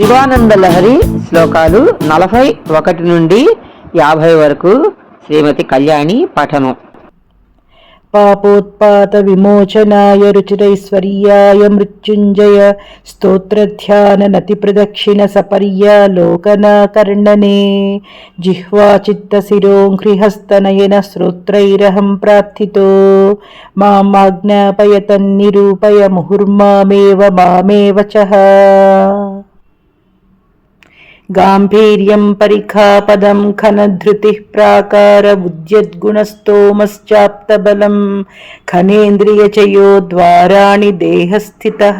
శివానంద లహరి శ్లోకాలు 41 నుండి 50 వరకు శ్రీమతి కళ్యాణి పఠనం. పాపోత్పాత విమోచనాయ రుచిరైశ్వర్యాయ మృత్యుంజయ స్తోత్రధ్యాన నతి ప్రదక్షిణ సపర్యాలోకనాకర్ణనే జిహ్వా చిత్త శిరోంఘ్రిహస్తనయన శ్రోత్రైరహం ప్రార్థితో మామాజ్ఞాపయ తన్నిరూపయ ముహుర్మామేవ మామేవ చః. గాంభీర్యం పరిఖాపదం ఖనధృతిః ప్రాకార ఉద్యద్గుణస్తోమశ్చాప్తబలం ఖనేంద్రియచయో ద్వారాణి దేహస్థితః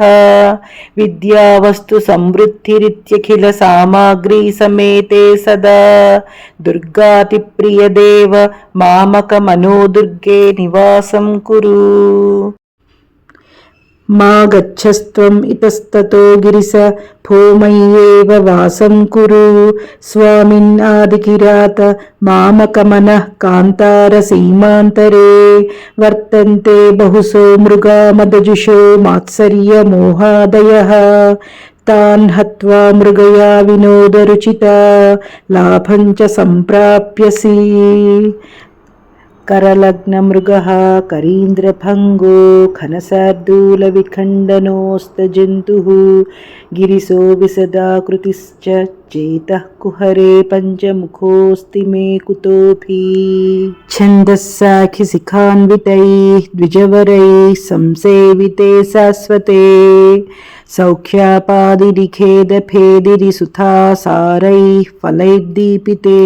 విద్యావస్తు సంవృద్ధిరిత్యఖిల సామాగ్రీ సమేతే సదా దుర్గాతిప్రియదేవ మామక మనోదుర్గే నివాసం కురు. మా గచ్చస్త్వం ఇతస్తతో గిరిస భూమయ్యేవ వాసం కురు స్వామిన్నాదికిరాత మామకమనః కాంతార సీమాంతరే వర్తంతే బహుశో మృగా మదజుషో మాత్సర్య మోహాదయః తాన్ హత్వా మృగయా వినోదరుచితా లాభం చ సంప్రాప్యసి. करलग्नमृगः करीन्द्रभङ्गो खनशार्दूलविखण्डनोऽस्तजन्तुः गिरिशो विशदाकृतिश्च चेतः कुहरे पञ्चमुखोऽस्ति मे कुतोऽपि. छन्दस्साखिशिखान्वितैः द्विजवरैः संसेविते शाश्वते सौख्यापादिरिखेदफेदिरिसुधासारैः फलैर्दीपिते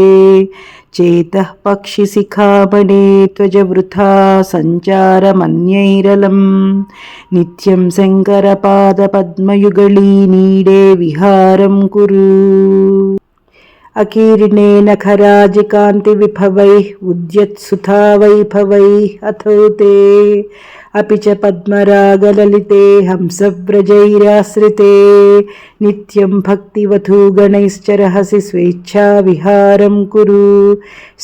चेतः पक्षिशिखामणे त्वजवृथा सञ्चारमन्यैरलं नित्यं शङ्करपादपद्मयुगळी नीडे विहारं कुरु. अकीर्णे नखराजिकान्तिविभवैः उद्यत्सुधा वैभवैः अथो ते अपि च पद्मरागललिते हंसव्रजैराश्रिते नित्यं भक्तिवधूगणैश्च रहसि स्वेच्छाविहारं कुरु.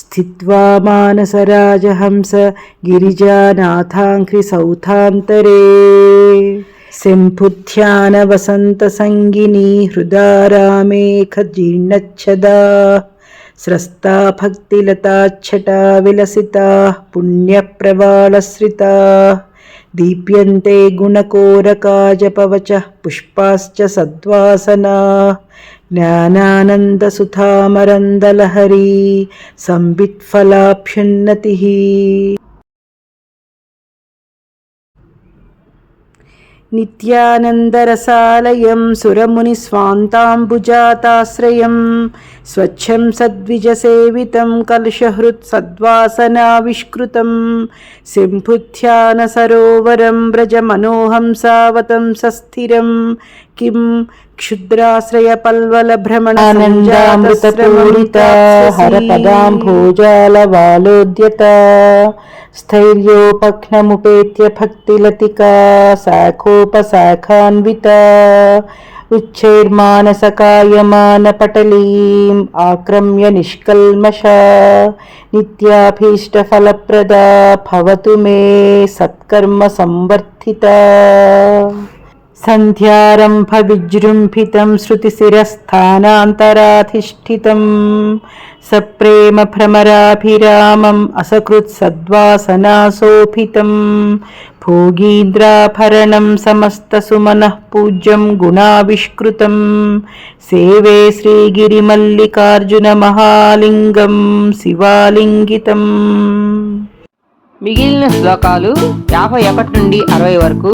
स्थित्वा मानसराजहंस गिरिजानाथाङ्घ्रिसौधान्तरे शम्भुध्यानवसन्तसङ्गिनी हृदारामेखजीर्णच्छदा स्रस्ता भक्तिलताच्छटा विलसिताः पुण्यप्रवालश्रिताः दीप्यन्ते गुणकोरकाजपवचः पुष्पाश्च सद्वासनाः ज्ञानानन्दसुधामरन्दलहरी संवित्फलाभ्युन्नतिः. नित्यानन्दरसालयं सुरमुनिस्वान्ताम्बुजाताश्रयं स्वच्छं सद्विजसेवितं कलशहृत्सद्वासनाविष्कृतं शम्भुध्यानसरोवरं व्रजमनोहंसावतं सस्थिरं किं क्षुद्राश्रयपल्वलभ्रमणानन्दामृतपूरिता हरपदाम्भोजालवालोद्यता स्थैर्योपघ्नमुपेत्य भक्तिलतिका शाखोपशाखान्विता उच्चैर्मानसकायमानपटलीम् आक्रम्य निष्कल्मषा नित्याभीष्टफलप्रदा भवतु मे सत्कर्म संवर्धिता. सन्ध्यारम्भ विजृम्भितं श्रुतिशिरस्थानान्तराधिष्ठितं सप्रेम भ्रमराभिरामम् असकृत्सद्वासनाशोभितं भोगीन्द्राभरणं समस्तसुमनः पूज्यं गुणाविष्कृतं सेवे श्रीगिरिमल्लिकार्जुनमहालिङ्गं शिवालिङ्गितं. మిగిలిన శ్లోకాలు 51 నుండి 60 వరకు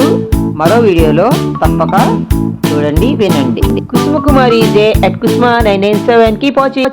మరో వీడియోలో తప్పక చూడండి, వినండి. Kusumakumari J@kusma997 keep watching.